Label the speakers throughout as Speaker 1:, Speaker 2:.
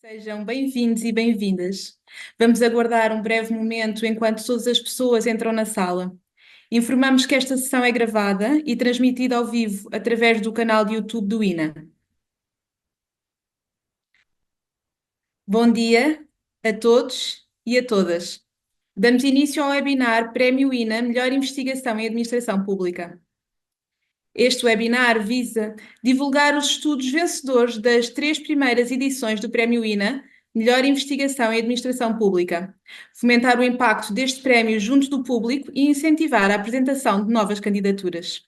Speaker 1: Sejam bem-vindos e bem-vindas. Vamos aguardar um breve momento enquanto todas as pessoas entram na sala. Informamos que esta sessão é gravada e transmitida ao vivo através do canal de YouTube do INA. Bom dia a todos e a todas. Damos início ao webinar Prémio INA Melhor Investigação em Administração Pública. Este webinar visa divulgar os estudos vencedores das 3 primeiras edições do Prémio INA Melhor Investigação em Administração Pública, fomentar o impacto deste prémio junto do público e incentivar a apresentação de novas candidaturas.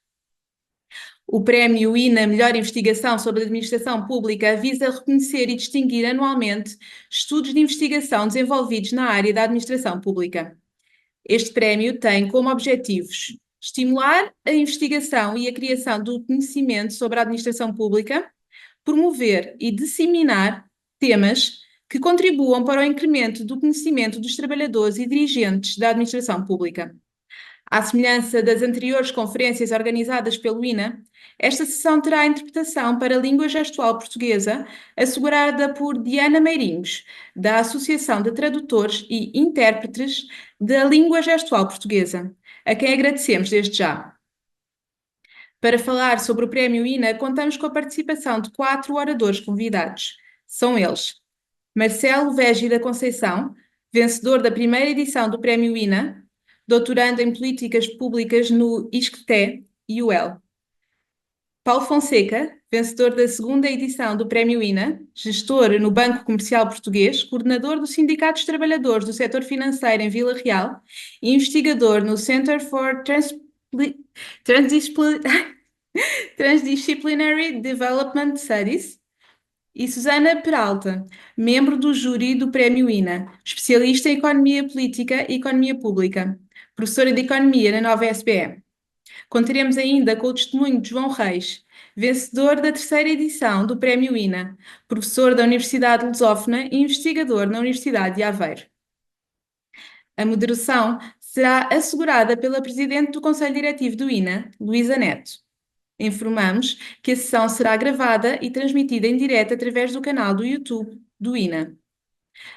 Speaker 1: O Prémio INA Melhor Investigação sobre a Administração Pública visa reconhecer e distinguir anualmente estudos de investigação desenvolvidos na área da administração pública. Este prémio tem como objetivos estimular a investigação e a criação do conhecimento sobre a administração pública, promover e disseminar temas que contribuam para o incremento do conhecimento dos trabalhadores e dirigentes da administração pública. À semelhança das anteriores conferências organizadas pelo INA, esta sessão terá interpretação para a língua gestual portuguesa, assegurada por Diana Meirinhos, da Associação de Tradutores e Intérpretes da Língua Gestual Portuguesa, a quem agradecemos desde já. Para falar sobre o Prémio INA, contamos com a participação de 4 oradores convidados. São eles: Marcelo Vegi da Conceição, vencedor da primeira edição do Prémio INA, doutorando em Políticas Públicas no ISCTE e UEL. Paulo Fonseca, vencedor da segunda edição do Prémio INA, gestor no Banco Comercial Português, coordenador do Sindicato dos Trabalhadores do Setor Financeiro em Vila Real e investigador no Center for Transdisciplinary Development Studies. E Susana Peralta, membro do júri do Prémio INA, especialista em Economia Política e Economia Pública, professora de Economia na Nova SBE. Contaremos ainda com o testemunho de João Reis, vencedor da terceira edição do Prémio INA, professor da Universidade Lusófona e investigador na Universidade de Aveiro. A moderação será assegurada pela Presidente do Conselho Diretivo do INA, Luísa Neto. Informamos que a sessão será gravada e transmitida em direto através do canal do YouTube do INA.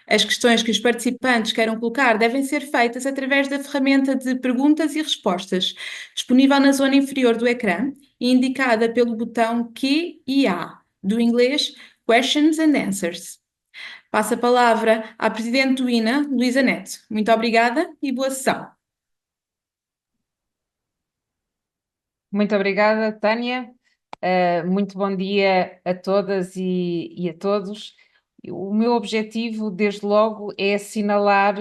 Speaker 1: As questões que os participantes queiram colocar devem ser feitas através da ferramenta de perguntas e respostas, disponível na zona inferior do ecrã e indicada pelo botão Q e A, do inglês Questions and Answers. Passo a palavra à Presidente do INA, Luísa Neto. Muito obrigada e boa sessão.
Speaker 2: Muito obrigada, Tânia. Muito bom dia a todas e a todos. O meu objetivo, desde logo, é assinalar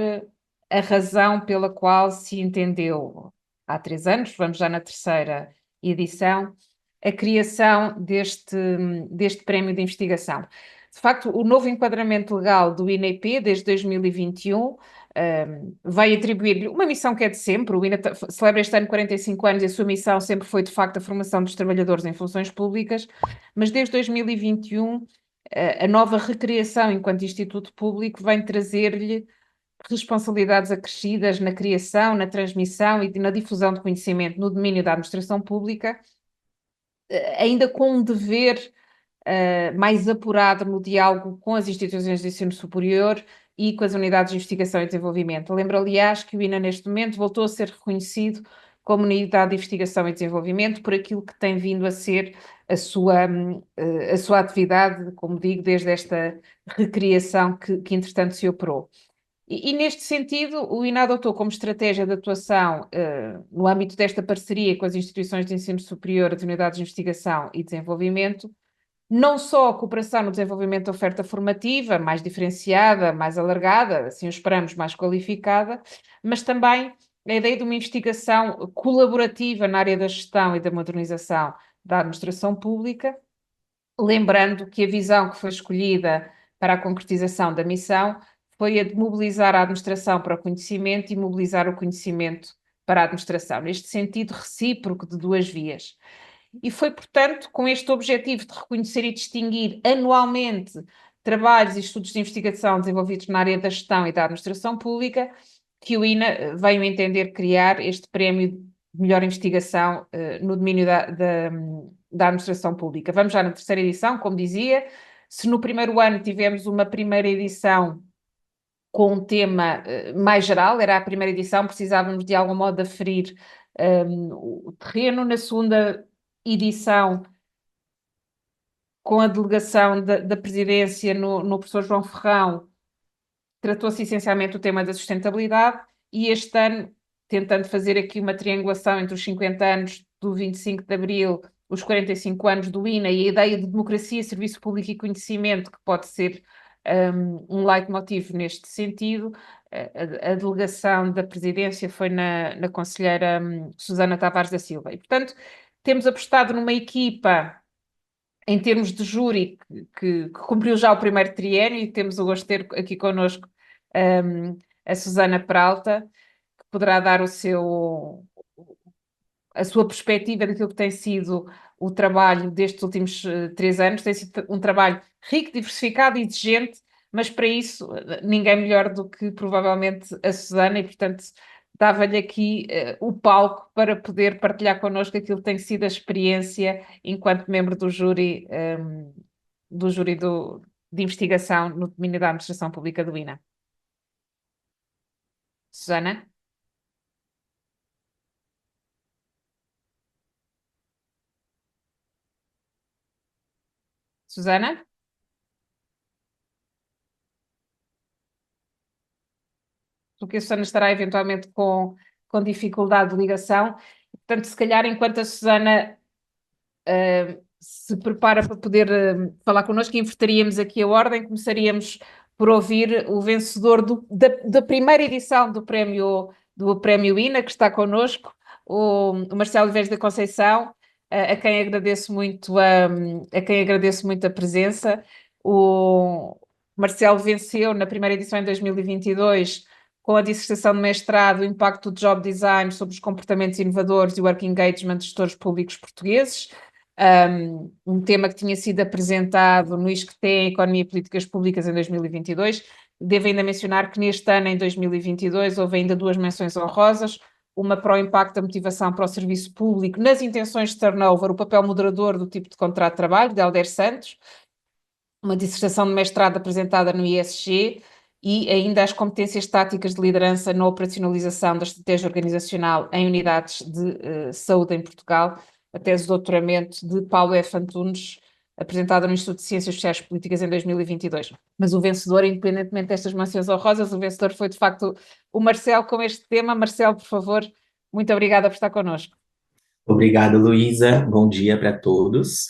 Speaker 2: a razão pela qual se entendeu há 3 anos, vamos já na terceira edição, a criação deste prémio de investigação. De facto, o novo enquadramento legal do INEP, desde 2021, vai atribuir-lhe uma missão que é de sempre. O INA celebra este ano 45 anos e a sua missão sempre foi, de facto, a formação dos trabalhadores em funções públicas, mas desde 2021 a nova recriação enquanto instituto público vem trazer-lhe responsabilidades acrescidas na criação, na transmissão e na difusão de conhecimento no domínio da administração pública, ainda com um dever mais apurado no diálogo com as instituições de ensino superior e com as unidades de investigação e desenvolvimento. Lembro, aliás, que o INA, neste momento, voltou a ser reconhecido como unidade de investigação e desenvolvimento por aquilo que tem vindo a ser a sua atividade, como digo, desde esta recriação que entretanto, se operou. E neste sentido, o INA adotou como estratégia de atuação, no âmbito desta parceria com as instituições de ensino superior, as unidades de investigação e desenvolvimento, não só a cooperação no desenvolvimento da oferta formativa, mais diferenciada, mais alargada, assim o esperamos, mais qualificada, mas também a ideia de uma investigação colaborativa na área da gestão e da modernização da administração pública, lembrando que a visão que foi escolhida para a concretização da missão foi a de mobilizar a administração para o conhecimento e mobilizar o conhecimento para a administração, neste sentido recíproco de 2 vias. E foi, portanto, com este objetivo de reconhecer e distinguir anualmente trabalhos e estudos de investigação desenvolvidos na área da gestão e da administração pública que o INA veio entender criar este prémio de melhor investigação no domínio da administração pública. Vamos já na terceira edição, como dizia, Se no primeiro ano tivemos uma primeira edição com um tema mais geral, era a primeira edição, precisávamos de algum modo aferir o terreno. Na segunda edição, com a delegação da presidência no professor João Ferrão, tratou-se essencialmente o tema da sustentabilidade, e este ano, tentando fazer aqui uma triangulação entre os 50 anos do 25 de Abril, os 45 anos do INA e a ideia de democracia, serviço público e conhecimento, que pode ser um leitmotiv neste sentido. A delegação da presidência foi na conselheira Susana Tavares da Silva. E, portanto, temos apostado numa equipa, em termos de júri, que cumpriu já o primeiro triênio, e temos o gosto de ter aqui connosco a Susana Peralta, que poderá dar a sua perspectiva daquilo que tem sido o trabalho destes últimos 3 anos. Tem sido um trabalho rico, diversificado e exigente, mas para isso ninguém melhor do que provavelmente a Susana, e portanto dava-lhe aqui o palco para poder partilhar connosco aquilo que tem sido a experiência enquanto membro do júri de investigação no domínio da administração pública do INA. Susana? Susana? Porque a Susana estará eventualmente com dificuldade de ligação. Portanto, se calhar, enquanto a Susana se prepara para poder falar connosco, inverteríamos aqui a ordem. Começaríamos por ouvir o vencedor da primeira edição do Prémio INA, que está connosco, o Marcelo Vez da Conceição, a quem agradeço muito a presença. O Marcelo venceu na primeira edição em 2022 com a dissertação de mestrado, o impacto do job design sobre os comportamentos inovadores e o work engagement de gestores públicos portugueses. Um tema que tinha sido apresentado no ISCTE, Economia e Políticas Públicas, em 2022. Devo ainda mencionar que neste ano, em 2022, houve ainda 2 menções honrosas, uma para o impacto da motivação para o serviço público nas intenções de turnover, o papel moderador do tipo de contrato de trabalho, de Helder Santos, uma dissertação de mestrado apresentada no ISG, e ainda as competências táticas de liderança na operacionalização da estratégia organizacional em unidades de saúde em Portugal, a tese de doutoramento de Paulo F. Antunes, apresentada no Instituto de Ciências Sociais e Políticas em 2022. Mas o vencedor, independentemente destas menções honrosas, o vencedor foi de facto o Marcelo com este tema. Marcelo, por favor, muito obrigada por estar connosco.
Speaker 3: Obrigado, Luísa. Bom dia para todos.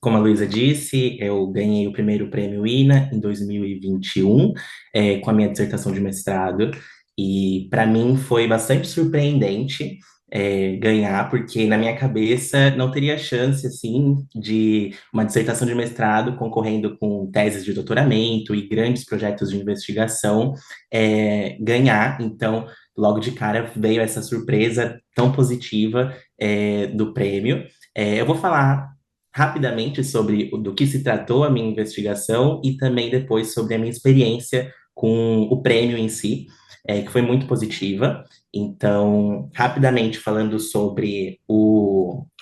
Speaker 3: Como a Luísa disse, eu ganhei o primeiro prêmio INA em 2021, com a minha dissertação de mestrado, e para mim foi bastante surpreendente ganhar, porque na minha cabeça não teria chance, assim, de uma dissertação de mestrado concorrendo com teses de doutoramento e grandes projetos de investigação ganhar. Então, logo de cara veio essa surpresa tão positiva do prêmio. Eu vou falar rapidamente sobre do que se tratou a minha investigação e também depois sobre a minha experiência com o prêmio em si, que foi muito positiva. Então, rapidamente falando sobre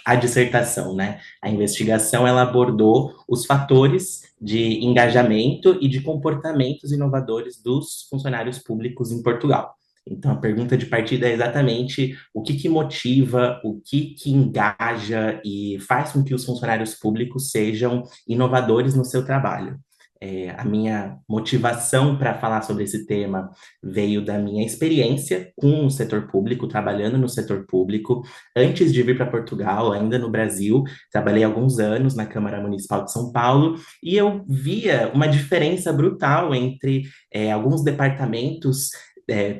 Speaker 3: a dissertação, né? A investigação ela abordou os fatores de engajamento e de comportamentos inovadores dos funcionários públicos em Portugal. Então, a pergunta de partida é exatamente o que motiva, o que engaja e faz com que os funcionários públicos sejam inovadores no seu trabalho. A minha motivação para falar sobre esse tema veio da minha experiência com o setor público, trabalhando no setor público. Antes de vir para Portugal, ainda no Brasil, trabalhei alguns anos na Câmara Municipal de São Paulo e eu via uma diferença brutal entre alguns departamentos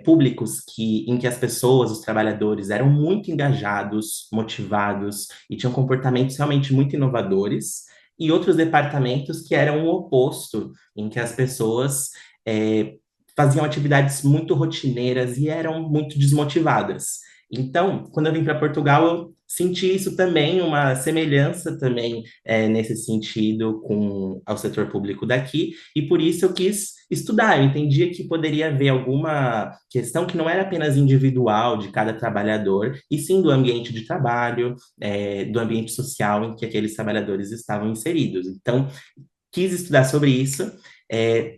Speaker 3: públicos em que as pessoas, os trabalhadores, eram muito engajados, motivados e tinham comportamentos realmente muito inovadores, e outros departamentos que eram o oposto, em que as pessoas faziam atividades muito rotineiras e eram muito desmotivadas. Então, quando eu vim para Portugal, eu senti isso também, uma semelhança também nesse sentido com ao setor público daqui, e por isso eu quis estudar. Eu entendia que poderia haver alguma questão que não era apenas individual de cada trabalhador, e sim do ambiente de trabalho, do ambiente social em que aqueles trabalhadores estavam inseridos. Então, quis estudar sobre isso.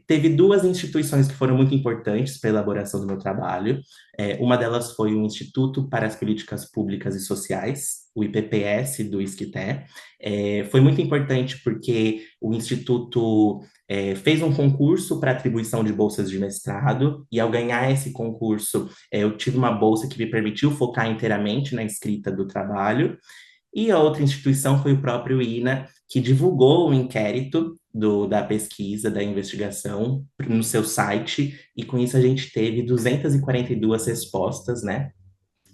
Speaker 3: Teve duas instituições que foram muito importantes para a elaboração do meu trabalho. Uma delas foi o Instituto para as Políticas Públicas e Sociais, o IPPS do ISCTE. Foi muito importante porque o Instituto fez um concurso para atribuição de bolsas de mestrado, e ao ganhar esse concurso, eu tive uma bolsa que me permitiu focar inteiramente na escrita do trabalho. E a outra instituição foi o próprio INA, que divulgou o inquérito da pesquisa, da investigação, no seu site, e com isso a gente teve 242 respostas, né?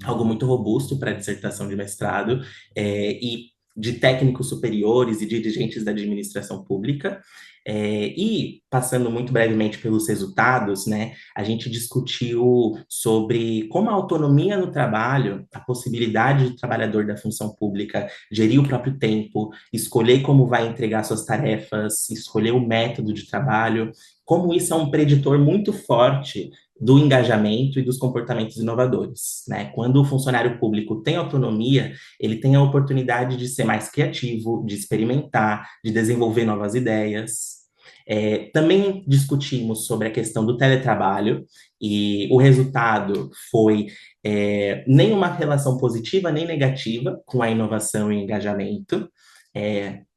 Speaker 3: Algo muito robusto para a dissertação de mestrado, e de técnicos superiores e dirigentes da administração pública. E, passando muito brevemente pelos resultados, né, a gente discutiu sobre como a autonomia no trabalho, a possibilidade do trabalhador da função pública gerir o próprio tempo, escolher como vai entregar suas tarefas, escolher o método de trabalho, como isso é um preditor muito forte do engajamento e dos comportamentos inovadores, né? Quando o funcionário público tem autonomia, ele tem a oportunidade de ser mais criativo, de experimentar, de desenvolver novas ideias. Também discutimos sobre a questão do teletrabalho, e o resultado foi nenhuma relação positiva nem negativa com a inovação e engajamento.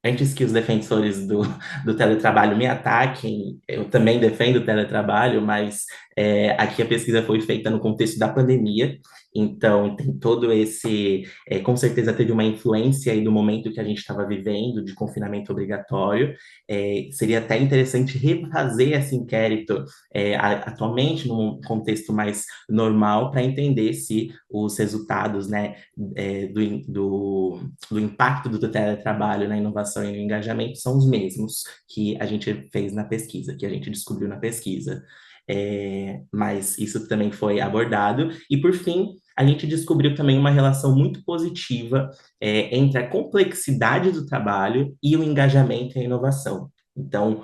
Speaker 3: Antes que os defensores do teletrabalho me ataquem, eu também defendo o teletrabalho, mas aqui a pesquisa foi feita no contexto da pandemia, então tem todo esse, com certeza teve uma influência aí do momento que a gente estava vivendo, de confinamento obrigatório. Seria até interessante refazer esse inquérito atualmente, num contexto mais normal, para entender se os resultados, né, do impacto do teletrabalho na inovação e no engajamento são os mesmos que a gente fez na pesquisa, que a gente descobriu na pesquisa. Mas isso também foi abordado. E, por fim, a gente descobriu também uma relação muito positiva entre a complexidade do trabalho e o engajamento e a inovação. Então,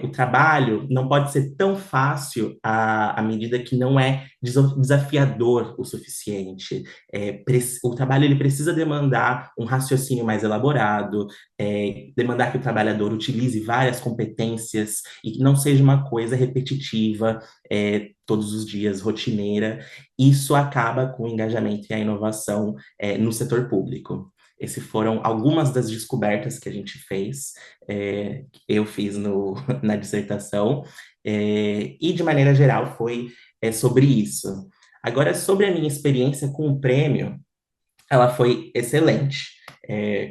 Speaker 3: o trabalho não pode ser tão fácil à medida que não é desafiador o suficiente. O trabalho ele precisa demandar um raciocínio mais elaborado, demandar que o trabalhador utilize várias competências e que não seja uma coisa repetitiva, todos os dias, rotineira. Isso acaba com o engajamento e a inovação no setor público. Essas foram algumas das descobertas que a gente fez, eu fiz na dissertação, e de maneira geral foi sobre isso. Agora, sobre a minha experiência com o prêmio, ela foi excelente.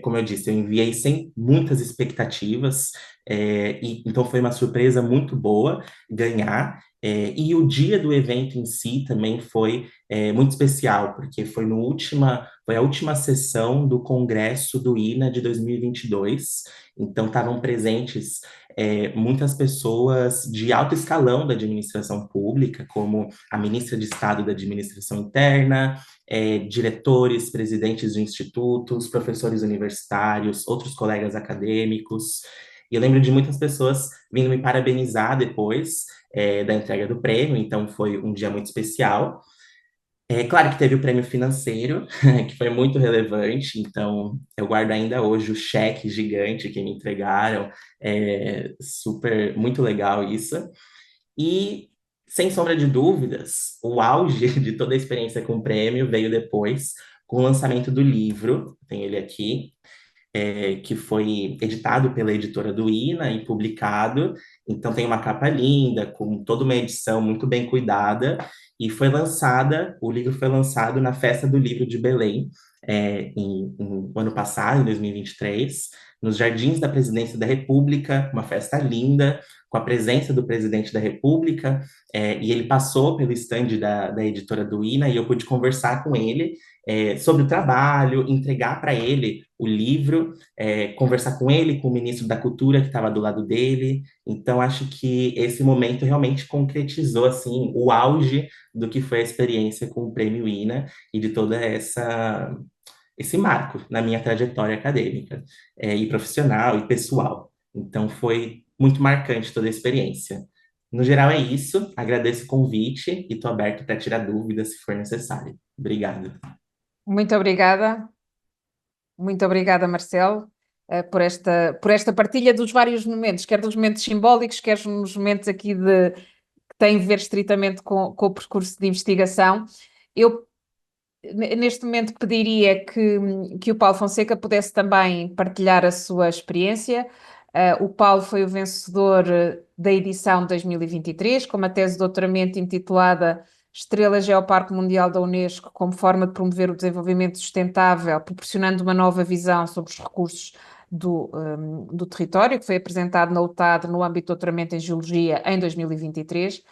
Speaker 3: Como eu disse, eu enviei sem muitas expectativas, e então foi uma surpresa muito boa ganhar. E o dia do evento em si também foi muito especial, porque foi a última sessão do Congresso do INA de 2022. Então estavam presentes muitas pessoas de alto escalão da administração pública, como a ministra de Estado da Administração Interna, diretores, presidentes de institutos, professores universitários, outros colegas acadêmicos. E eu lembro de muitas pessoas vindo me parabenizar depois da entrega do prêmio, então foi um dia muito especial. Claro que teve o prêmio financeiro, que foi muito relevante, então eu guardo ainda hoje o cheque gigante que me entregaram, super, muito legal isso. E, sem sombra de dúvidas, o auge de toda a experiência com o prêmio veio depois, com o lançamento do livro, tem ele aqui, que foi editado pela editora do INA e publicado. Então tem uma capa linda, com toda uma edição muito bem cuidada, e o livro foi lançado na Festa do Livro de Belém, no ano passado, em 2023, nos Jardins da Presidência da República, uma festa linda, com a presença do presidente da República, e ele passou pelo stand da editora do INA, e eu pude conversar com ele sobre o trabalho, entregar para ele o livro, conversar com ele, com o ministro da Cultura, que estava do lado dele. Então, acho que esse momento realmente concretizou assim, o auge do que foi a experiência com o Prêmio INA e de toda esse marco na minha trajetória acadêmica, e profissional e pessoal. Então, foi muito marcante toda a experiência. No geral, é isso. Agradeço o convite e estou aberto para tirar dúvidas se for necessário. Obrigado.
Speaker 2: Muito obrigada. Muito obrigada, Marcelo. por esta partilha dos vários momentos, quer dos momentos simbólicos, quer nos momentos aqui que têm a ver estritamente com o percurso de investigação. Eu, neste momento, pediria que o Paulo Fonseca pudesse também partilhar a sua experiência. O Paulo foi o vencedor da edição de 2023, com uma tese de doutoramento intitulada Estrela Geoparque Mundial da Unesco como forma de promover o desenvolvimento sustentável, proporcionando uma nova visão sobre os recursos do território, que foi apresentado na UTAD no âmbito do doutoramento em Geologia em 2023.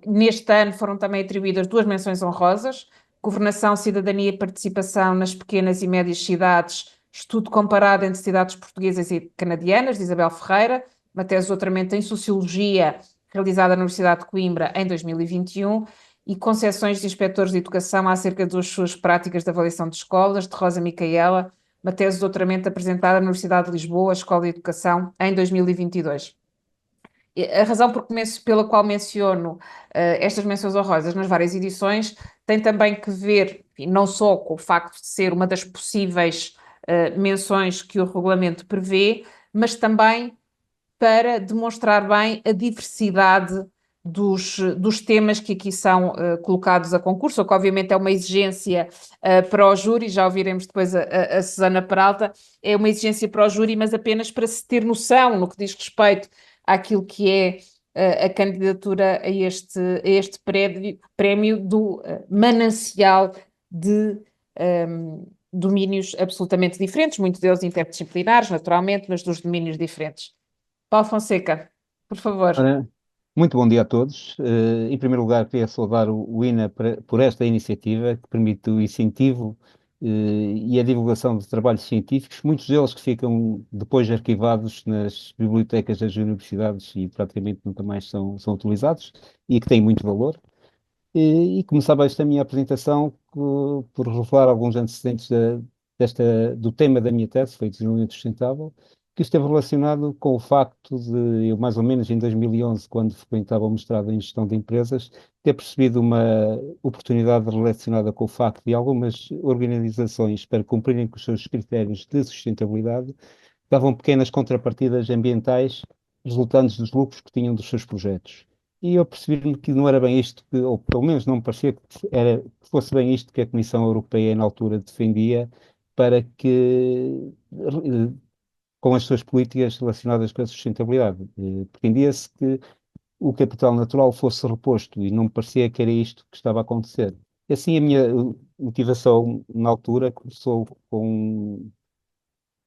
Speaker 2: Neste ano foram também atribuídas 2 menções honrosas: Governação, Cidadania e Participação nas Pequenas e Médias Cidades, estudo comparado entre cidades portuguesas e canadianas, de Isabel Ferreira, uma tese de doutoramento em Sociologia, realizada na Universidade de Coimbra em 2021, e concepções de inspectores de educação acerca das suas práticas de avaliação de escolas, de Rosa Micaela, uma tese de doutoramento apresentada na Universidade de Lisboa, Escola de Educação, em 2022. A razão pela qual menciono estas menções honrosas nas várias edições tem também que ver, enfim, não só com o facto de ser uma das possíveis menções que o regulamento prevê, mas também para demonstrar bem a diversidade dos temas que aqui são colocados a concurso, o que obviamente é uma exigência para o júri, já ouviremos depois a Susana Peralta, é uma exigência para o júri, mas apenas para se ter noção no que diz respeito àquilo que é a candidatura a este prémio do manancial de domínios absolutamente diferentes, muitos deles interdisciplinares, naturalmente, mas dos domínios diferentes. Paulo Fonseca, por favor.
Speaker 4: Ora, muito bom dia a todos. Em primeiro lugar, queria saudar o INA por esta iniciativa que permite o incentivo e a divulgação de trabalhos científicos, muitos deles que ficam depois arquivados nas bibliotecas das universidades e praticamente nunca mais são utilizados e que têm muito valor. E começava esta minha apresentação por revelar alguns antecedentes do tema da minha tese, foi desenvolvimento sustentável, que esteve relacionado com o facto de eu, mais ou menos em 2011, quando frequentava o mestrado em gestão de empresas, ter percebido uma oportunidade relacionada com o facto de algumas organizações, para cumprirem com os seus critérios de sustentabilidade, davam pequenas contrapartidas ambientais resultantes dos lucros que tinham dos seus projetos. E eu percebi que não era bem isto, ou pelo menos não me parecia que fosse bem isto que a Comissão Europeia na altura defendia, para que, com as suas políticas relacionadas com a sustentabilidade. Pretendia-se que o capital natural fosse reposto e não me parecia que era isto que estava a acontecer. E assim a minha motivação na altura começou com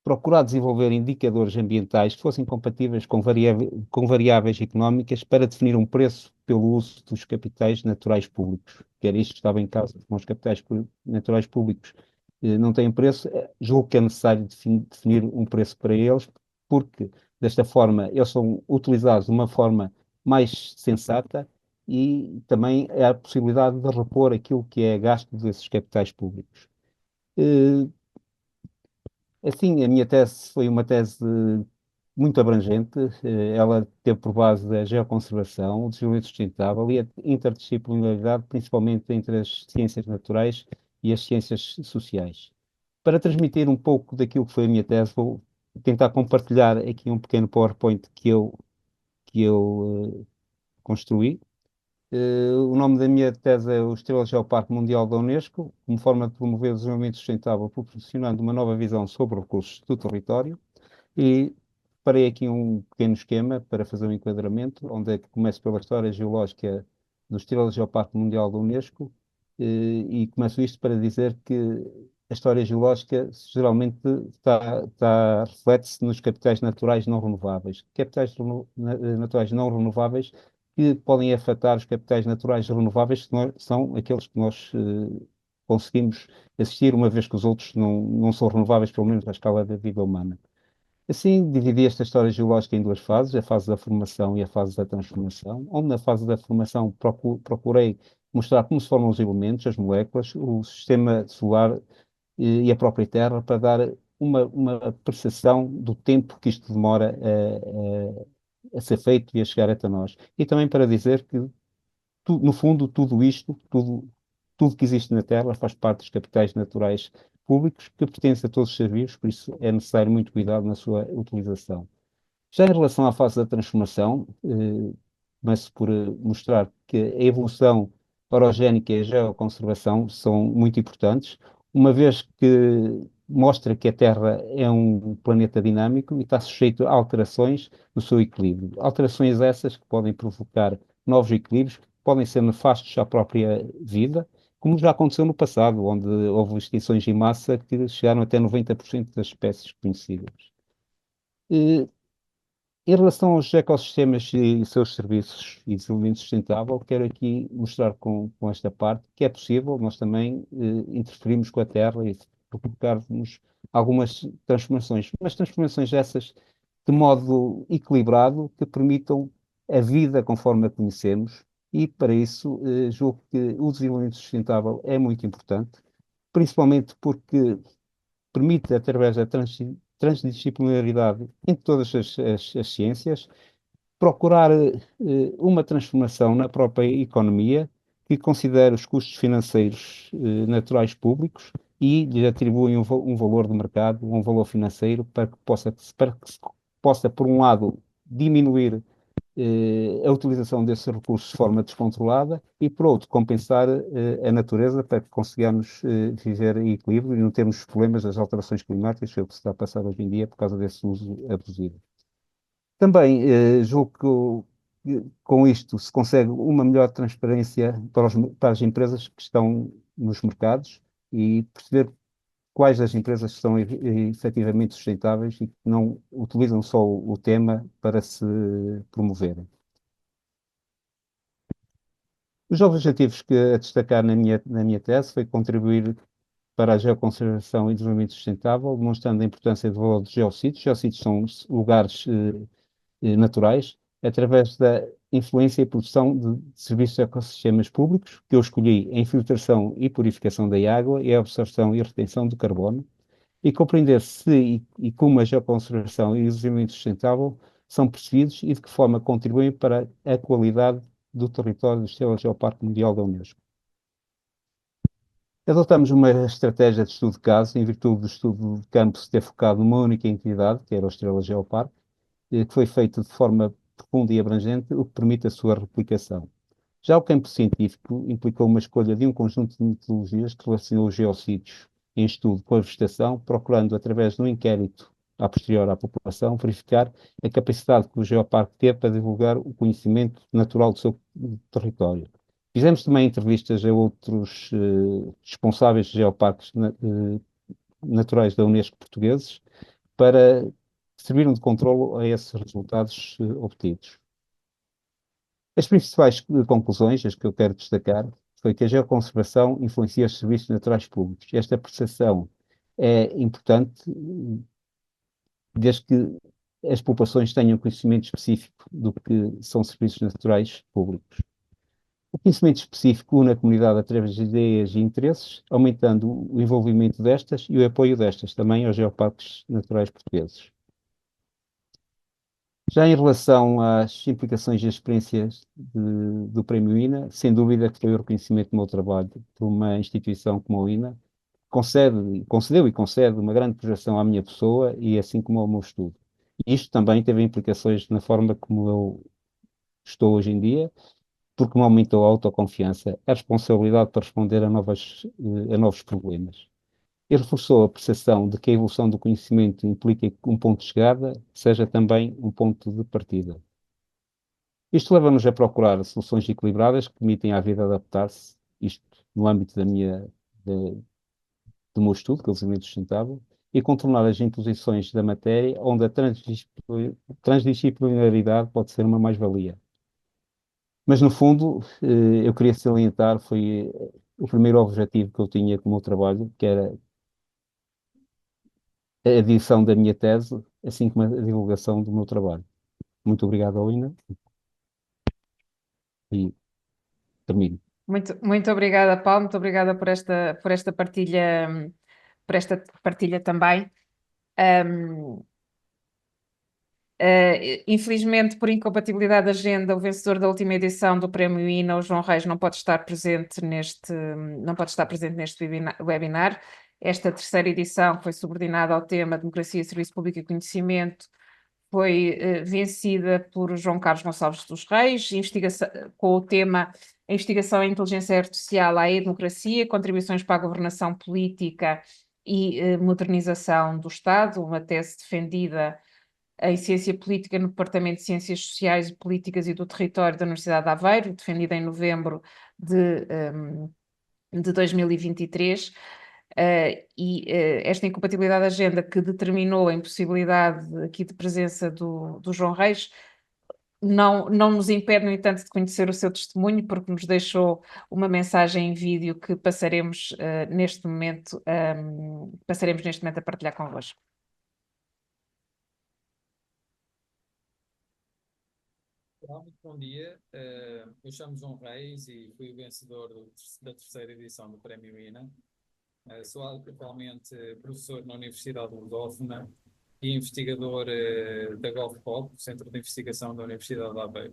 Speaker 4: procurar desenvolver indicadores ambientais que fossem compatíveis com variáveis económicas para definir um preço pelo uso dos capitais naturais públicos. Que era isto que estava em causa, com os capitais naturais públicos não têm preço, julgo que é necessário definir um preço para eles, porque desta forma eles são utilizados de uma forma mais sensata e também há a possibilidade de repor aquilo que é gasto desses capitais públicos. Assim, a minha tese foi uma tese muito abrangente. Ela teve por base a geoconservação, o desenvolvimento sustentável e a interdisciplinaridade, principalmente entre as ciências naturais e as ciências sociais. Para transmitir um pouco daquilo que foi a minha tese, vou tentar compartilhar aqui um pequeno PowerPoint que eu construí. O nome da minha tese é o Estrela Geoparque Mundial da Unesco, como forma de promover o desenvolvimento sustentável, proporcionando uma nova visão sobre os recursos do território. E parei aqui um pequeno esquema para fazer um enquadramento, onde é que começo pela história geológica do Estrela Geoparque Mundial da Unesco, e começo isto para dizer que a história geológica geralmente reflete-se nos capitais naturais não renováveis. Capitais naturais não renováveis que podem afetar os capitais naturais renováveis, que são aqueles que nós conseguimos assistir, uma vez que os outros não são renováveis, pelo menos à escala da vida humana. Assim, dividi esta história geológica em 2 fases, a fase da formação e a fase da transformação, onde na fase da formação procurei mostrar como se formam os elementos, as moléculas, o sistema solar e a própria Terra, para dar uma percepção do tempo que isto demora a ser feito e a chegar até nós. E também para dizer que, no fundo, tudo isto, tudo que existe na Terra faz parte dos capitais naturais públicos que pertencem a todos os serviços, por isso é necessário muito cuidado na sua utilização. Já em relação à fase da transformação, começo por mostrar que a evolução orogénica e a geoconservação são muito importantes, uma vez que mostra que a Terra é um planeta dinâmico e está sujeito a alterações no seu equilíbrio. Alterações essas que podem provocar novos equilíbrios, que podem ser nefastos à própria vida, como já aconteceu no passado, onde houve extinções em massa que chegaram até 90% das espécies conhecidas. Eh, Em relação aos ecossistemas e seus serviços e desenvolvimento sustentável, quero aqui mostrar com esta parte que é possível nós também interferirmos com a Terra e provocarmos algumas transformações, mas transformações essas de modo equilibrado que permitam a vida conforme a conhecemos e para isso julgo que o desenvolvimento sustentável é muito importante, principalmente porque permite, através da transdisciplinaridade em todas as ciências, procurar uma transformação na própria economia que considere os custos financeiros naturais públicos e lhe atribui um valor de mercado, um valor financeiro para que se possa, por um lado, diminuir a utilização desses recursos de forma descontrolada e, por outro, compensar a natureza para que consigamos viver em equilíbrio e não termos os problemas das alterações climáticas, que é o que se está a passar hoje em dia por causa desse uso abusivo. Também julgo que com isto se consegue uma melhor transparência para as empresas que estão nos mercados e perceber quais das empresas são efetivamente sustentáveis e que não utilizam só o tema para se promoverem. Os objetivos que a destacar na minha tese foi contribuir para a geoconservação e desenvolvimento sustentável, demonstrando a importância do valor dos geossítios. Geossítios são lugares naturais, através da influência e produção de serviços de ecossistemas públicos, que eu escolhi em filtração e purificação da água e a absorção e retenção do carbono, e compreender se e como a geoconservação e o desenvolvimento sustentável são percebidos e de que forma contribuem para a qualidade do território do Sistema Geoparque Mundial da Unesco. Adotamos uma estratégia de estudo de caso, em virtude do estudo de campo se ter focado numa única entidade, que era o Estrela Geoparque, que foi feito de forma profunda e abrangente, o que permite a sua replicação. Já o campo científico implicou uma escolha de um conjunto de metodologias que relacionou os geossítios em estudo com a vegetação, procurando, através de um inquérito a posterior à população, verificar a capacidade que o geoparque teve para divulgar o conhecimento natural do seu território. Fizemos também entrevistas a outros responsáveis de geoparques naturais da Unesco portugueses para serviram de controlo a esses resultados obtidos. As principais conclusões, as que eu quero destacar, foi que a geoconservação influencia os serviços naturais públicos. Esta percepção é importante desde que as populações tenham conhecimento específico do que são serviços naturais públicos. O conhecimento específico une a comunidade através de ideias e interesses, aumentando o envolvimento destas e o apoio destas também aos geoparques naturais portugueses. Já em relação às implicações e experiências do Prémio INA, sem dúvida que foi o reconhecimento do meu trabalho por uma instituição como a INA, concedeu e concede uma grande projeção à minha pessoa e assim como ao meu estudo. Isto também teve implicações na forma como eu estou hoje em dia, porque me aumentou a autoconfiança, a responsabilidade para responder a novos problemas. E reforçou a percepção de que a evolução do conhecimento implica que um ponto de chegada seja também um ponto de partida. Isto leva-nos a procurar soluções equilibradas que permitem à vida adaptar-se, isto no âmbito do meu estudo, que é o desenvolvimento sustentável, e contornar as imposições da matéria, onde a transdisciplinaridade pode ser uma mais-valia. Mas, no fundo, eu queria salientar, foi o primeiro objetivo que eu tinha com o meu trabalho, que era a edição da minha tese, assim como a divulgação do meu trabalho. Muito obrigado, Alina, e termino.
Speaker 2: Muito obrigada, Paulo, muito obrigada por esta partilha também. Infelizmente, por incompatibilidade de agenda, o vencedor da última edição do Prémio INA, o João Reis, não pode estar presente neste webinar. Esta terceira edição foi subordinada ao tema Democracia, Serviço Público e Conhecimento, foi vencida por João Carlos Gonçalves dos Reis, com o tema A Investigação em Inteligência Artificial à E-Democracia, Contribuições para a Governação Política e Modernização do Estado, uma tese defendida em Ciência Política no Departamento de Ciências Sociais e Políticas e do Território da Universidade de Aveiro, defendida em novembro de 2023. Esta incompatibilidade de agenda que determinou a impossibilidade aqui de presença do João Reis não nos impede, no entanto, de conhecer o seu testemunho, porque nos deixou uma mensagem em vídeo que passaremos neste momento a partilhar convosco.
Speaker 5: Olá, muito bom dia. Eu chamo João Reis e fui o vencedor da terceira edição do Prémio INA. Sou atualmente professor na Universidade de Lusófona e investigador da GovPop, Centro de Investigação da Universidade de Aveiro.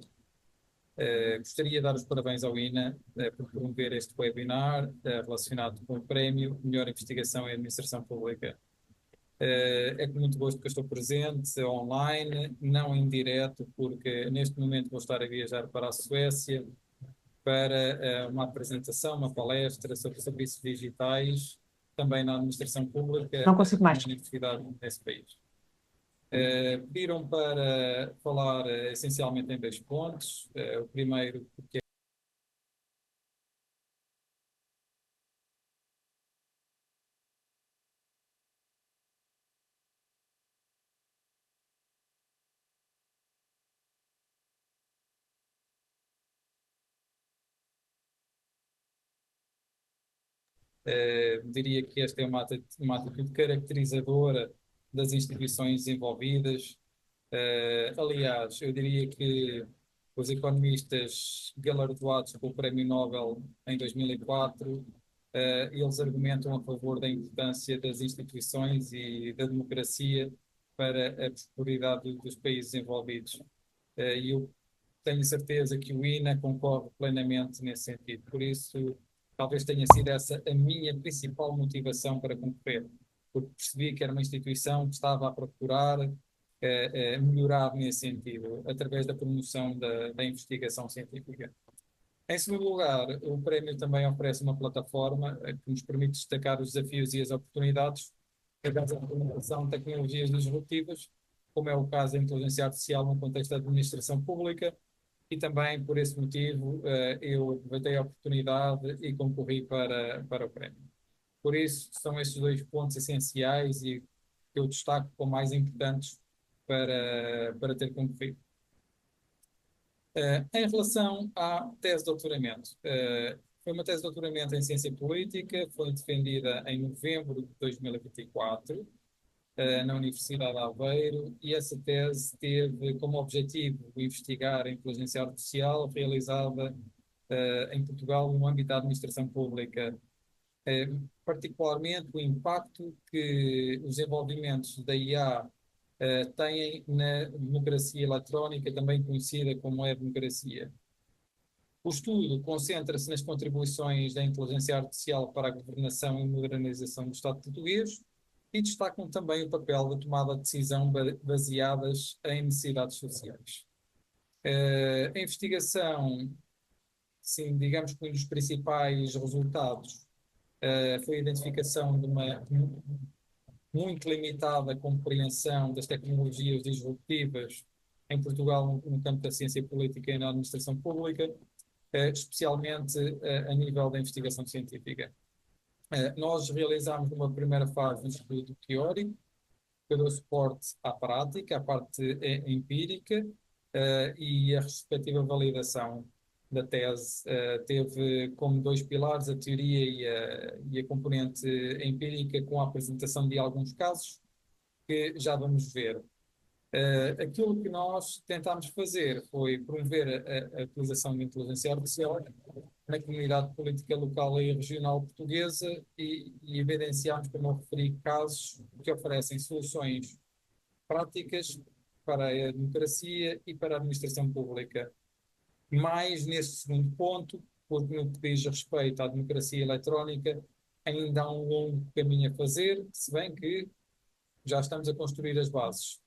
Speaker 5: Gostaria de dar os parabéns ao INA por promover este webinar relacionado com o Prémio Melhor Investigação em Administração Pública. É com muito gosto que eu estou presente online, não em direto, porque neste momento vou estar a viajar para a Suécia para uma apresentação, uma palestra sobre serviços digitais, também na administração pública,
Speaker 2: Não consigo mais.
Speaker 5: na universidade desse país. Pediram para falar essencialmente em 2 pontos. O primeiro, porque diria que esta é uma atitude caracterizadora das instituições envolvidas. Aliás, eu diria que os economistas galardoados com o Prémio Nobel em 2004, eles argumentam a favor da importância das instituições e da democracia para a prosperidade dos países envolvidos. E eu tenho certeza que o INA concorre plenamente nesse sentido. Por isso, talvez tenha sido essa a minha principal motivação para concorrer, porque percebi que era uma instituição que estava a procurar melhorar nesse sentido, através da promoção da investigação científica. Em segundo lugar, o prémio também oferece uma plataforma que nos permite destacar os desafios e as oportunidades ligados à implementação de tecnologias disruptivas, como é o caso da inteligência artificial no contexto da administração pública, e também por esse motivo eu aproveitei a oportunidade e concorri para o prémio. Por isso, são estes 2 pontos essenciais e que eu destaco como mais importantes para ter concorrido. Em relação à tese de doutoramento, foi uma tese de doutoramento em Ciência Política, foi defendida em novembro de 2024, na Universidade de Aveiro, e essa tese teve como objetivo investigar a inteligência artificial realizada em Portugal no âmbito da administração pública, particularmente o impacto que os desenvolvimentos da IA têm na democracia eletrónica, também conhecida como e-democracia. O estudo concentra-se nas contribuições da inteligência artificial para a governação e modernização do Estado português e destacam também o papel da tomada de decisão baseadas em necessidades sociais. A investigação, sim, digamos que um dos principais resultados foi a identificação de uma muito limitada compreensão das tecnologias disruptivas em Portugal no campo da ciência política e na administração pública, especialmente a nível da investigação científica. Nós realizámos uma primeira fase um estudo teórico, que deu suporte à prática, à parte empírica, e a respectiva validação da tese teve como 2 pilares a teoria e a componente empírica, com a apresentação de alguns casos que já vamos ver. Aquilo que nós tentámos fazer foi promover a utilização de inteligência artificial na comunidade política local e regional portuguesa e evidenciámos, como eu referi, casos que oferecem soluções práticas para a democracia e para a administração pública. Mais neste segundo ponto, porque no que diz respeito à democracia eletrónica, ainda há um longo caminho a fazer, se bem que já estamos a construir as bases.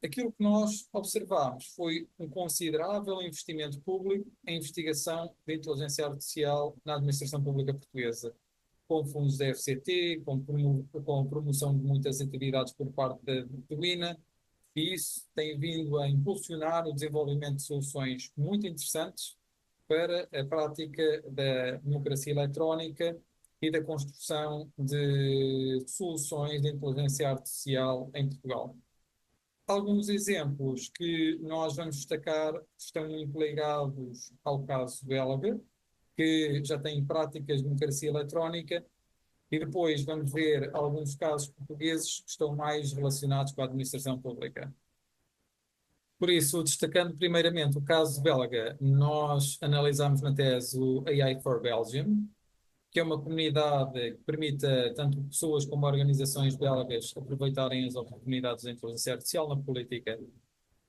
Speaker 5: Aquilo que nós observamos foi um considerável investimento público em investigação de inteligência artificial na administração pública portuguesa, com fundos da FCT, com promoção de muitas atividades por parte do INA, e isso tem vindo a impulsionar o desenvolvimento de soluções muito interessantes para a prática da democracia eletrónica e da construção de soluções de inteligência artificial em Portugal. Alguns exemplos que nós vamos destacar estão muito ligados ao caso belga, que já tem práticas de democracia eletrónica, e depois vamos ver alguns casos portugueses que estão mais relacionados com a administração pública. Por isso, destacando primeiramente o caso belga, nós analisamos na tese o AI for Belgium, que é uma comunidade que permita tanto pessoas como organizações belgas aproveitarem as oportunidades da inteligência artificial na política.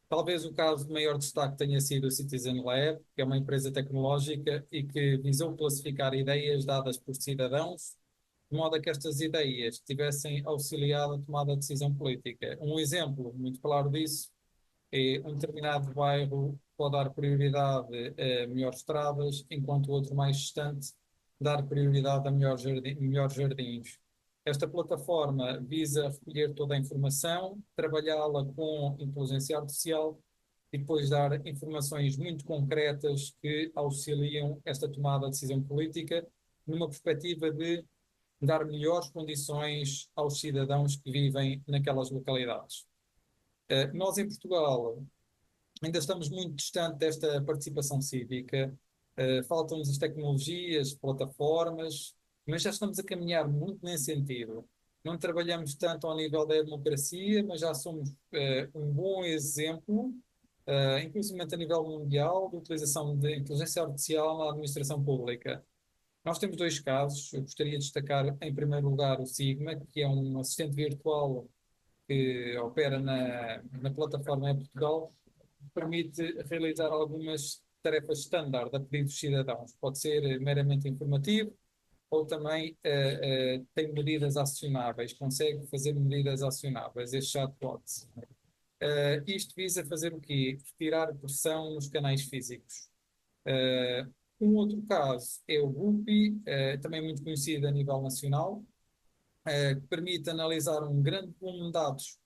Speaker 5: Talvez o caso de maior destaque tenha sido o Citizen Lab, que é uma empresa tecnológica e que visou classificar ideias dadas por cidadãos, de modo a que estas ideias tivessem auxiliado a tomada de decisão política. Um exemplo muito claro disso é um determinado bairro pode dar prioridade a melhores estradas, enquanto o outro mais distante dar prioridade a melhores jardins. Esta plataforma visa recolher toda a informação, trabalhá-la com inteligência artificial e depois dar informações muito concretas que auxiliam esta tomada de decisão política, numa perspectiva de dar melhores condições aos cidadãos que vivem naquelas localidades. Nós, em Portugal, ainda estamos muito distante desta participação cívica. Faltam-nos as tecnologias, plataformas, mas já estamos a caminhar muito nesse sentido. Não trabalhamos tanto ao nível da democracia, mas já somos um bom exemplo, inclusive a nível mundial, de utilização de inteligência artificial na administração pública. Nós temos dois casos. Eu gostaria de destacar, em primeiro lugar, o Sigma, que é um assistente virtual que opera na plataforma em Portugal, permite realizar algumas tarefas standard a pedido dos cidadãos. Pode ser meramente informativo ou também tem medidas acionáveis, consegue fazer medidas acionáveis, este chatbot. Isto visa fazer o quê? Retirar pressão nos canais físicos. Um outro caso é o Guppy, também muito conhecido a nível nacional, que permite analisar um grande volume de dados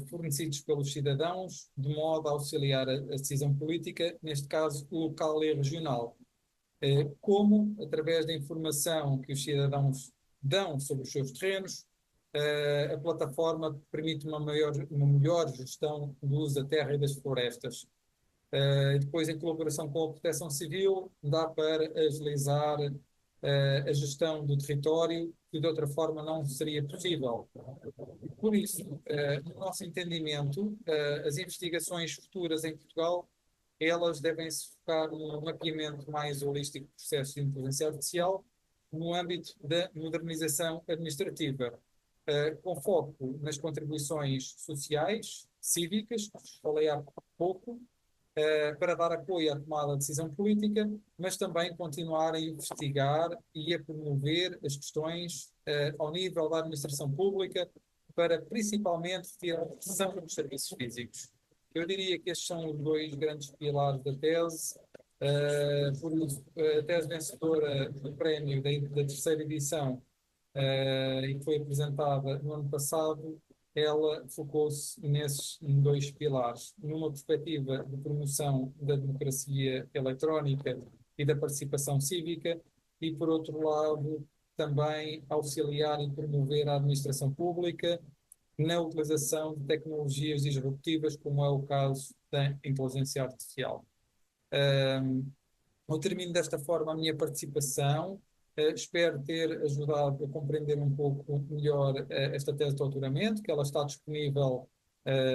Speaker 5: fornecidos pelos cidadãos, de modo a auxiliar a decisão política, neste caso local e regional. Como, através da informação que os cidadãos dão sobre os seus terrenos, a plataforma permite uma melhor gestão do uso da terra e das florestas. Depois, em colaboração com a Proteção Civil, dá para agilizar a gestão do território, que de outra forma não seria possível. Por isso, no nosso entendimento, as investigações futuras em Portugal, elas devem se focar no mapeamento mais holístico de processos de inteligência artificial no âmbito da modernização administrativa, com foco nas contribuições sociais, cívicas, que falei há pouco, para dar apoio à tomada de decisão política, mas também continuar a investigar e a promover as questões ao nível da administração pública, para principalmente retirar a pressão dos serviços físicos. Eu diria que estes são os dois grandes pilares da tese. Por isso, a tese vencedora do prémio da terceira edição, e que foi apresentada no ano passado, ela focou-se nesses dois pilares, numa perspectiva de promoção da democracia eletrónica e da participação cívica, e, por outro lado, também auxiliar e promover a administração pública na utilização de tecnologias disruptivas, como é o caso da inteligência artificial. Eu termino desta forma a minha participação. Espero ter ajudado a compreender um pouco melhor esta tese de doutoramento, que ela está disponível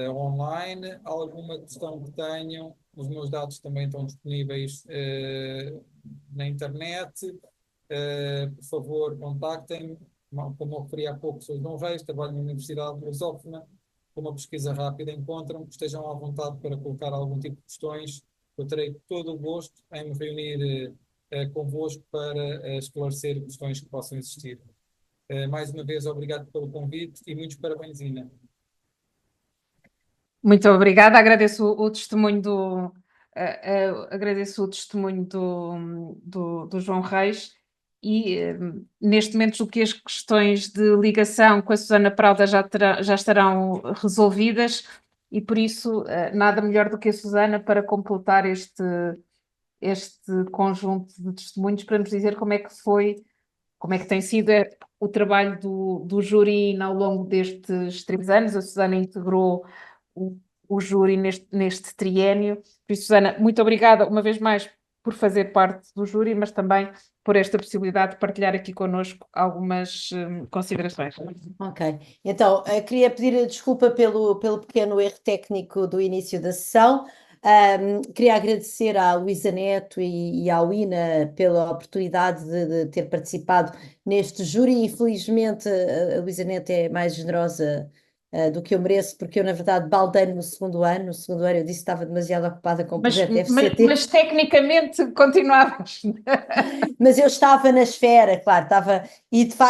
Speaker 5: online. Alguma questão que tenham, os meus dados também estão disponíveis na internet. Por favor, contactem-me. Como eu referi há pouco, sou João Reis, trabalho na Universidade Lusófona. Com uma pesquisa rápida encontram-me. Estejam à vontade para colocar algum tipo de questões. Eu terei todo o gosto em me reunir convosco para esclarecer questões que possam existir. Mais uma vez, obrigado pelo convite e muitos parabéns, Ina.
Speaker 2: Muito obrigada, agradeço o testemunho agradeço o testemunho do João Reis e neste momento julgo que as questões de ligação com a Susana Pralda já estarão resolvidas e por isso nada melhor do que a Susana para completar este conjunto de testemunhos para nos dizer como é que tem sido o trabalho do júri ao longo destes 3 anos. A Susana integrou o júri neste triénio. Por isso, Susana, muito obrigada uma vez mais por fazer parte do júri, mas também por esta possibilidade de partilhar aqui connosco algumas considerações.
Speaker 6: Ok, então queria pedir desculpa pelo pequeno erro técnico do início da sessão. Queria agradecer à Luísa Neto e ao Ina pela oportunidade de ter participado neste júri. Infelizmente, a Luísa Neto é mais generosa do que eu mereço, porque eu, na verdade, baldei no segundo ano. No segundo ano eu disse que estava demasiado ocupada com o projeto FCT.
Speaker 2: Mas tecnicamente continuavas.
Speaker 6: Mas eu estava na esfera, claro, estava,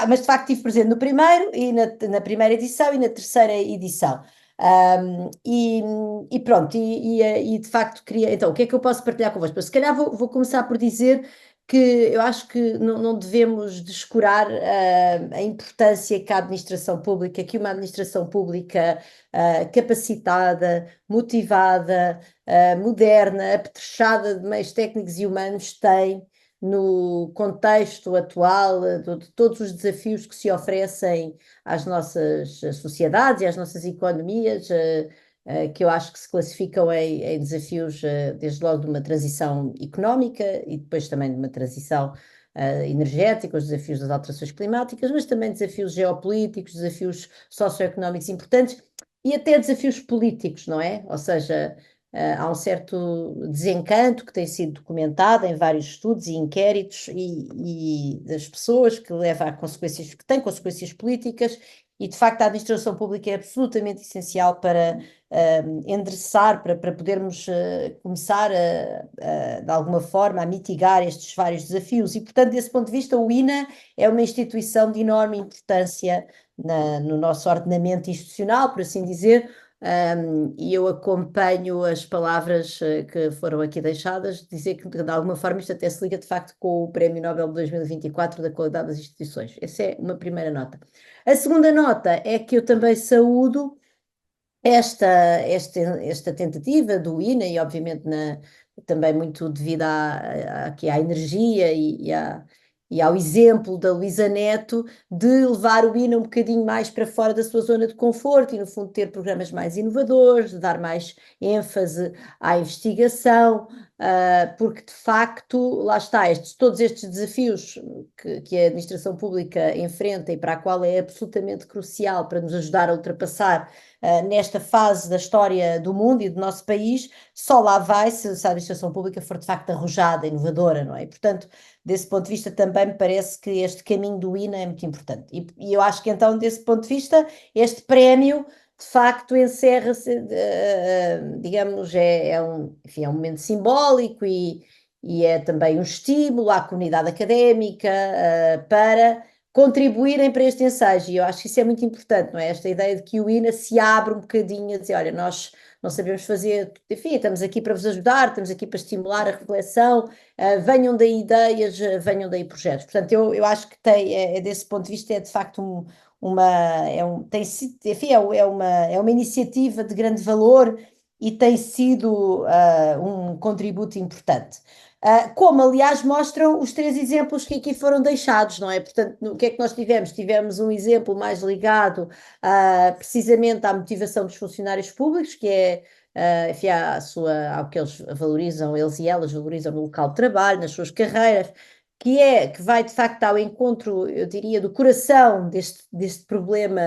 Speaker 6: mas de facto estive presente no primeiro e na primeira edição e na terceira edição. E pronto, e de facto queria. Então, o que é que eu posso partilhar convosco? Se calhar vou começar por dizer que eu acho que não devemos descurar a importância que a administração pública, que uma administração pública capacitada, motivada, moderna, apetrechada de meios técnicos e humanos tem no contexto atual de todos os desafios que se oferecem às nossas sociedades e às nossas economias, que eu acho que se classificam em desafios, desde logo de uma transição económica e depois também de uma transição energética, os desafios das alterações climáticas, mas também desafios geopolíticos, desafios socioeconómicos importantes e até desafios políticos, não é? Ou seja, há um certo desencanto que tem sido documentado em vários estudos e inquéritos e das pessoas que leva a consequências, que têm consequências políticas, e de facto a administração pública é absolutamente essencial para endereçar, para podermos começar de alguma forma a mitigar estes vários desafios. E portanto, desse ponto de vista, o INA é uma instituição de enorme importância no nosso ordenamento institucional, por assim dizer. E eu acompanho as palavras que foram aqui deixadas, dizer que de alguma forma isto até se liga de facto com o Prémio Nobel de 2024 da qualidade das instituições. Essa é uma primeira nota. A segunda nota é que eu também saúdo esta tentativa do INA e obviamente também muito devido aqui à energia e ao exemplo da Luísa Neto, de levar o INA um bocadinho mais para fora da sua zona de conforto e, no fundo, ter programas mais inovadores, de dar mais ênfase à investigação, porque, de facto, lá está, todos estes desafios que a administração pública enfrenta e para a qual é absolutamente crucial para nos ajudar a ultrapassar nesta fase da história do mundo e do nosso país, só lá vai se a administração pública for, de facto, arrojada, inovadora, não é? E, portanto, desse ponto de vista, também me parece que este caminho do INA é muito importante. E eu acho que, então, desse ponto de vista, este prémio, de facto, encerra-se, digamos, enfim, é um momento simbólico e é também um estímulo à comunidade académica para contribuírem para este ensejo. E eu acho que isso é muito importante, não é? Esta ideia de que o INA se abre um bocadinho a dizer, olha, nós não sabemos fazer, enfim, estamos aqui para vos ajudar, estamos aqui para estimular a reflexão, venham daí ideias, venham daí projetos. Portanto, eu acho que desse ponto de vista, é de facto tem sido, enfim, é uma iniciativa de grande valor e tem sido um contributo importante. Como, aliás, mostram os 3 exemplos que aqui foram deixados, não é? Portanto, o que é que nós tivemos? Tivemos um exemplo mais ligado precisamente à motivação dos funcionários públicos, que é enfim, ao que eles valorizam, eles e elas valorizam no local de trabalho, nas suas carreiras, que vai de facto ao encontro, eu diria, do coração deste problema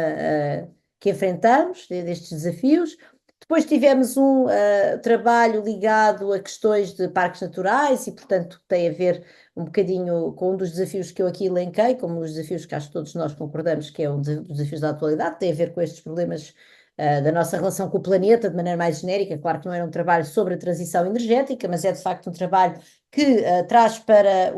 Speaker 6: que enfrentamos, destes desafios. Depois tivemos um trabalho ligado a questões de parques naturais e, portanto, tem a ver um bocadinho com um dos desafios que eu aqui elenquei, como os desafios que acho que todos nós concordamos que é um dos desafios da atualidade, tem a ver com estes problemas da nossa relação com o planeta, de maneira mais genérica. Claro que não era um trabalho sobre a transição energética, mas é de facto um trabalho que traz para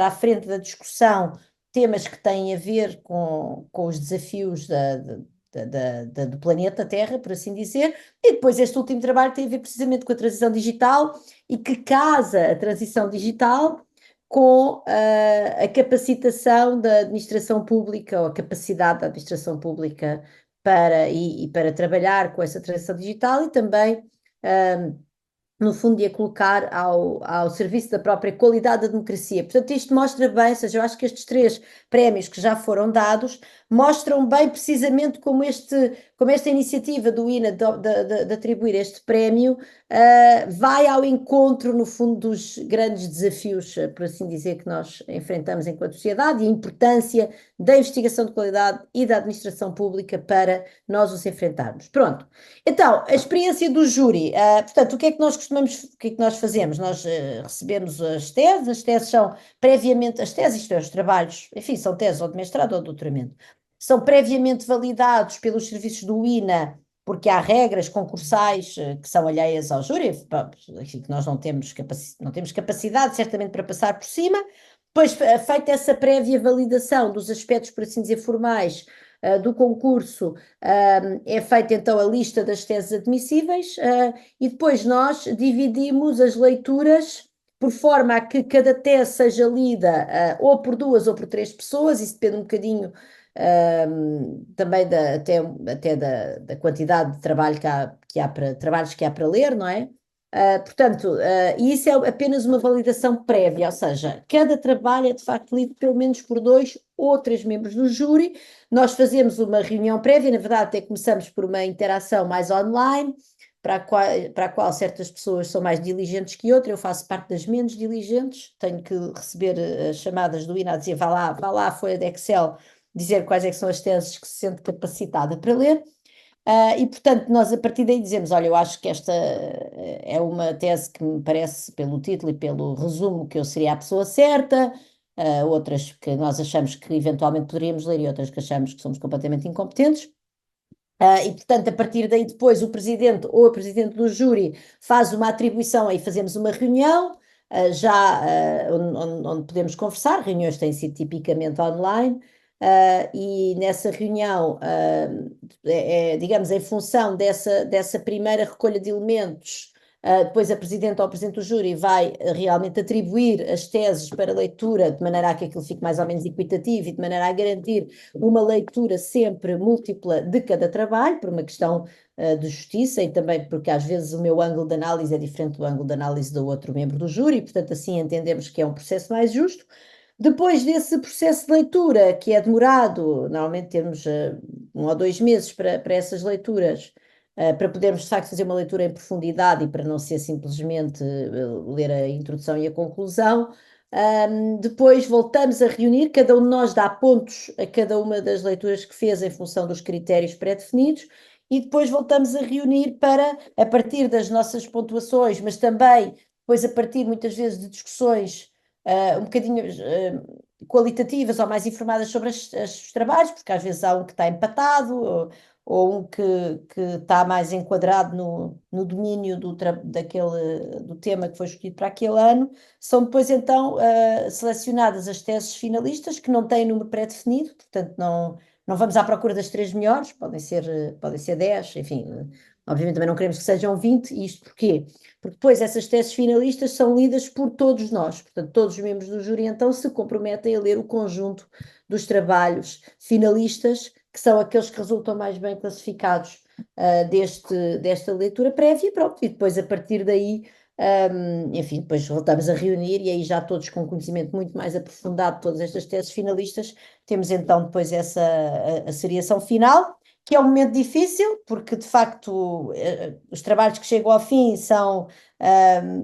Speaker 6: a frente da discussão temas que têm a ver com os desafios do planeta Terra, por assim dizer, e depois este último trabalho tem a ver precisamente com a transição digital e que casa a transição digital com a capacitação da administração pública ou a capacidade da administração pública para trabalhar com essa transição digital e também no fundo, de a colocar ao serviço da própria qualidade da democracia. Portanto, isto mostra bem, ou seja, eu acho que estes 3 prémios que já foram dados mostram bem precisamente como esta iniciativa do INA de atribuir este prémio vai ao encontro, no fundo, dos grandes desafios, por assim dizer, que nós enfrentamos enquanto sociedade e a importância da investigação de qualidade e da administração pública para nós os enfrentarmos. Pronto. Então, a experiência do júri, portanto, o que é que nós fazemos? Nós recebemos as teses são previamente, as teses, isto é, os trabalhos, enfim, são teses ou de mestrado ou de doutoramento, são previamente validados pelos serviços do INA, porque há regras concursais que são alheias ao júri, enfim, que nós não temos capacidade, certamente, para passar por cima. Depois, feita essa prévia validação dos aspectos, por assim dizer, formais do concurso, é feita então a lista das teses admissíveis e depois nós dividimos as leituras por forma a que cada tese seja lida ou por 2 ou por 3 pessoas, isso depende um bocadinho também até da quantidade de trabalho trabalhos que há para ler, não é? Portanto, e isso é apenas uma validação prévia, ou seja, cada trabalho é de facto lido pelo menos por 2 ou 3 membros do júri. Nós fazemos uma reunião prévia, na verdade até começamos por uma interação mais online, para a qual certas pessoas são mais diligentes que outras. Eu faço parte das menos diligentes, tenho que receber as chamadas do INA a dizer vá lá à folha de Excel, dizer quais é que são as teses que se sente capacitada para ler. E, portanto, nós a partir daí dizemos, olha, eu acho que esta é uma tese que me parece, pelo título e pelo resumo, que eu seria a pessoa certa, outras que nós achamos que eventualmente poderíamos ler e outras que achamos que somos completamente incompetentes. E, portanto, a partir daí depois o presidente ou a presidente do júri faz uma atribuição, aí fazemos uma reunião, onde podemos conversar, reuniões têm sido tipicamente online, e nessa reunião, digamos, em função dessa primeira recolha de elementos, depois a Presidente ou o Presidente do júri vai realmente atribuir as teses para leitura, de maneira a que aquilo fique mais ou menos equitativo e de maneira a garantir uma leitura sempre múltipla de cada trabalho, por uma questão de justiça e também porque às vezes o meu ângulo de análise é diferente do ângulo de análise do outro membro do júri, portanto assim entendemos que é um processo mais justo. Depois desse processo de leitura, que é demorado, normalmente temos 1 ou 2 meses para essas leituras, para podermos de facto fazer uma leitura em profundidade e para não ser simplesmente ler a introdução e a conclusão. Depois voltamos a reunir, cada um de nós dá pontos a cada uma das leituras que fez em função dos critérios pré-definidos e depois voltamos a reunir para, a partir das nossas pontuações, mas também depois a partir muitas vezes de discussões um bocadinho qualitativas ou mais informadas sobre os trabalhos, porque às vezes há um que está empatado ou um que está mais enquadrado no domínio do tema que foi escolhido para aquele ano. São depois então selecionadas as teses finalistas que não têm número pré-definido, portanto não vamos à procura das 3 melhores, podem ser 10, enfim, obviamente também não queremos que sejam 20, e isto porquê? Porque depois essas teses finalistas são lidas por todos nós, portanto todos os membros do júri então se comprometem a ler o conjunto dos trabalhos finalistas, que são aqueles que resultam mais bem classificados desta leitura prévia, pronto, e depois a partir daí, enfim, depois voltamos a reunir e aí já todos com conhecimento muito mais aprofundado de todas estas teses finalistas, temos então depois a seriação final, que é um momento difícil, porque de facto os trabalhos que chegam ao fim são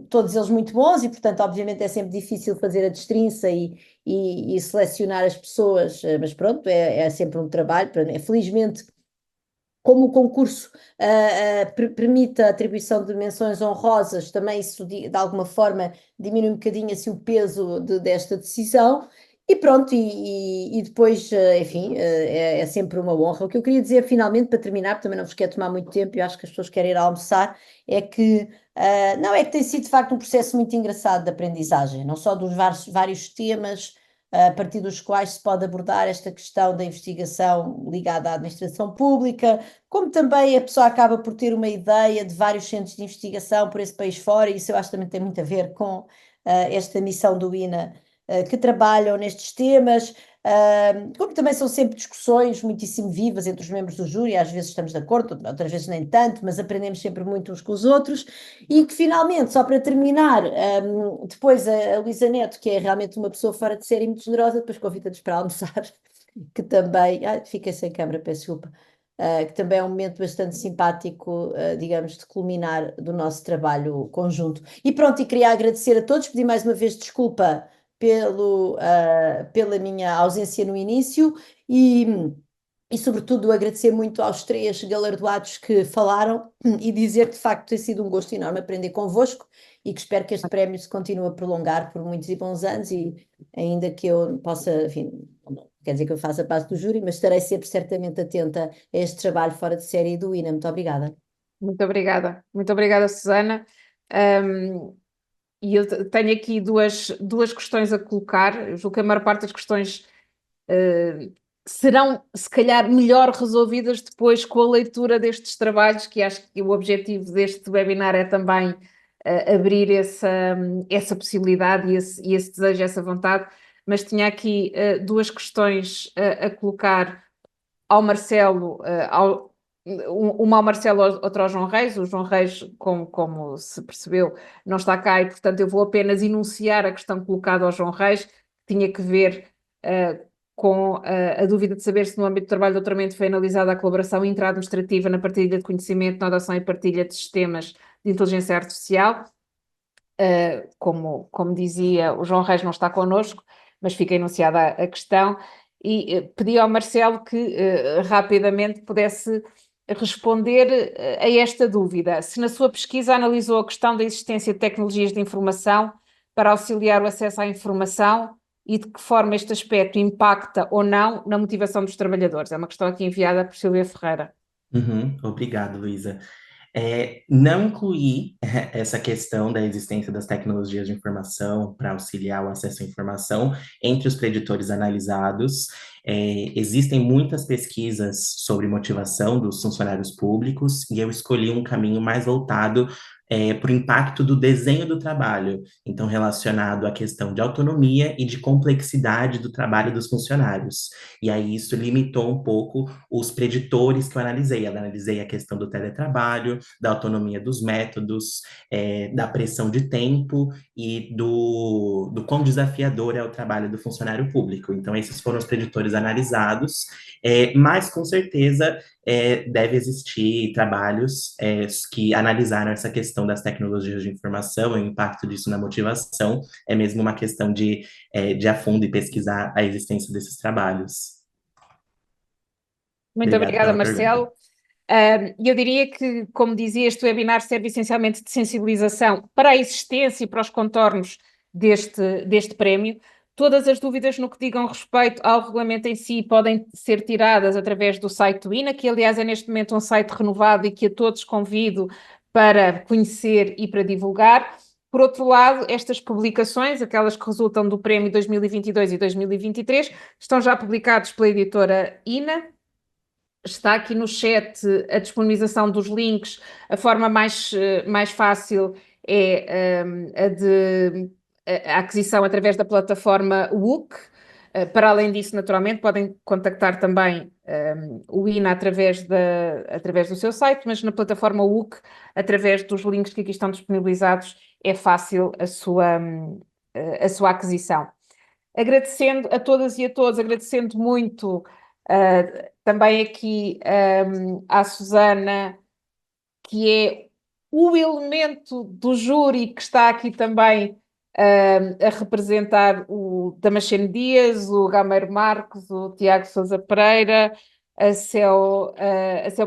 Speaker 6: todos eles muito bons e portanto obviamente é sempre difícil fazer a destrinça e selecionar as pessoas, mas pronto, é sempre um trabalho, felizmente como o concurso permite a atribuição de menções honrosas, também isso de alguma forma diminui um bocadinho assim, o peso desta decisão E pronto, e depois, enfim, é sempre uma honra. O que eu queria dizer, finalmente, para terminar, porque também não vos quero tomar muito tempo, eu acho que as pessoas querem ir almoçar, é que, não, é que tem sido de facto um processo muito engraçado de aprendizagem, não só dos vários temas, a partir dos quais se pode abordar esta questão da investigação ligada à administração pública, como também a pessoa acaba por ter uma ideia de vários centros de investigação por esse país fora, e isso eu acho que também tem muito a ver com esta missão do INA que trabalham nestes temas, como também são sempre discussões muitíssimo vivas entre os membros do júri, às vezes estamos de acordo, outras vezes nem tanto, mas aprendemos sempre muito uns com os outros, e que finalmente, só para terminar, depois a Luísa Neto, que é realmente uma pessoa fora de série e muito generosa, depois convida-nos para almoçar, que também, fiquei sem câmara, peço desculpa, que também é um momento bastante simpático, digamos, de culminar do nosso trabalho conjunto. E pronto, e queria agradecer a todos, pedir mais uma vez desculpa pela minha ausência no início e, sobretudo, agradecer muito aos três galardoados que falaram e dizer que, de facto, tem sido um gosto enorme aprender convosco e que espero que este prémio se continue a prolongar por muitos e bons anos e ainda que eu possa, enfim, não quer dizer que eu faça parte do júri, mas estarei sempre certamente atenta a este trabalho fora de série do INA. Muito obrigada.
Speaker 2: Muito obrigada, Susana. E eu tenho aqui duas questões a colocar. Eu julgo que a maior parte das questões serão, se calhar, melhor resolvidas depois com a leitura destes trabalhos, que acho que o objetivo deste webinar é também abrir essa possibilidade e esse desejo, essa vontade. Mas tinha aqui duas questões a colocar ao Marcelo, uma ao Marcelo, outra ao João Reis. O João Reis, como se percebeu, não está cá e, portanto, eu vou apenas enunciar a questão colocada ao João Reis, que tinha que ver com a dúvida de saber se no âmbito do trabalho de doutoramento foi analisada a colaboração intra-administrativa na partilha de conhecimento, na adoção e partilha de sistemas de inteligência artificial. Como dizia, o João Reis não está connosco, mas fica enunciada a questão, e pedi ao Marcelo que rapidamente pudesse responder a esta dúvida. Se na sua pesquisa analisou a questão da existência de tecnologias de informação para auxiliar o acesso à informação e de que forma este aspecto impacta ou não na motivação dos trabalhadores. É uma questão aqui enviada por Silvia Ferreira.
Speaker 3: Obrigado, Luísa. Não incluir essa questão da existência das tecnologias de informação para auxiliar o acesso à informação entre os preditores analisados. Existem muitas pesquisas sobre motivação dos funcionários públicos e eu escolhi um caminho mais voltado para o impacto do desenho do trabalho, então relacionado à questão de autonomia e de complexidade do trabalho dos funcionários. E aí isso limitou um pouco os preditores que eu analisei. Eu analisei a questão do teletrabalho, da autonomia dos métodos, da pressão de tempo e do quão desafiador é o trabalho do funcionário público. Então, esses foram os preditores analisados, mas com certeza deve existir trabalhos que analisaram essa questão das tecnologias de informação e o impacto disso na motivação. É mesmo uma questão de a fundo e pesquisar a existência desses trabalhos.
Speaker 2: Muito
Speaker 3: Obrigado
Speaker 2: obrigada,
Speaker 3: pela
Speaker 2: Marcelo. Eu diria que, como dizia, este webinar serve essencialmente de sensibilização para a existência e para os contornos deste prémio. Todas as dúvidas no que digam respeito ao regulamento em si podem ser tiradas através do site do INA, que aliás é neste momento um site renovado e que a todos convido para conhecer e para divulgar. Por outro lado, estas publicações, aquelas que resultam do prémio 2022 e 2023, estão já publicadas pela editora INA. Está aqui no chat a disponibilização dos links. A forma mais fácil é a aquisição através da plataforma WOOC. Para além disso, naturalmente, podem contactar também o INA através do seu site, mas na plataforma WOOC, através dos links que aqui estão disponibilizados, é fácil a sua aquisição. Agradecendo a todas e a todos, agradecendo muito também aqui à Susana, que é o elemento do júri que está aqui também a representar o Damasceno Dias, o Gameiro Marques, o Tiago Sousa Pereira, a Céu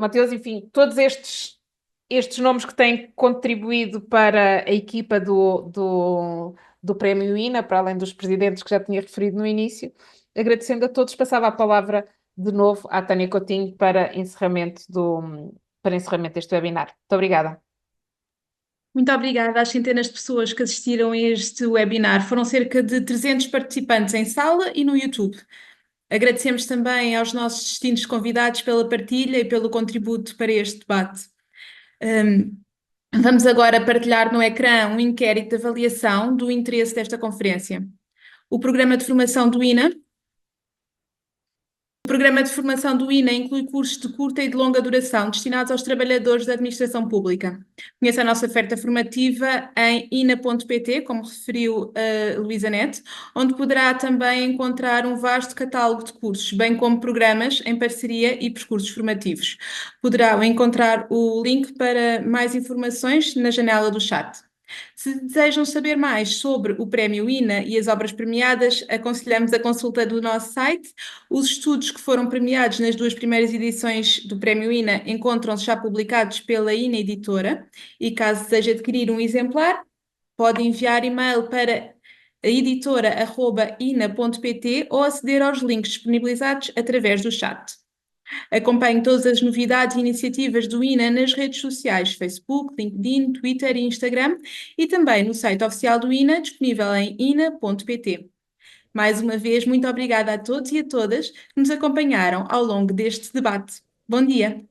Speaker 2: Mateus, enfim, todos estes nomes que têm contribuído para a equipa do do Prémio INA, para além dos presidentes que já tinha referido no início. Agradecendo a todos, passava a palavra de novo à Tânia Coutinho para encerramento deste webinar. Muito obrigada.
Speaker 1: Muito obrigada às centenas de pessoas que assistiram a este webinar. Foram cerca de 300 participantes em sala e no YouTube. Agradecemos também aos nossos distintos convidados pela partilha e pelo contributo para este debate. Vamos agora partilhar no ecrã um inquérito de avaliação do interesse desta conferência. O programa de formação do INA. O programa de formação do INA inclui cursos de curta e de longa duração destinados aos trabalhadores da administração pública. Conheça a nossa oferta formativa em ina.pt, como referiu a Luísa Neto, onde poderá também encontrar um vasto catálogo de cursos, bem como programas em parceria e percursos formativos. Poderá encontrar o link para mais informações na janela do chat. Se desejam saber mais sobre o Prémio INA e as obras premiadas, aconselhamos a consulta do nosso site. Os estudos que foram premiados nas 2 primeiras edições do Prémio INA encontram-se já publicados pela INA Editora e, caso deseje adquirir um exemplar, pode enviar e-mail para editora@ina.pt ou aceder aos links disponibilizados através do chat. Acompanhe todas as novidades e iniciativas do INA nas redes sociais, Facebook, LinkedIn, Twitter e Instagram, e também no site oficial do INA, disponível em ina.pt. Mais uma vez, muito obrigada a todos e a todas que nos acompanharam ao longo deste debate. Bom dia!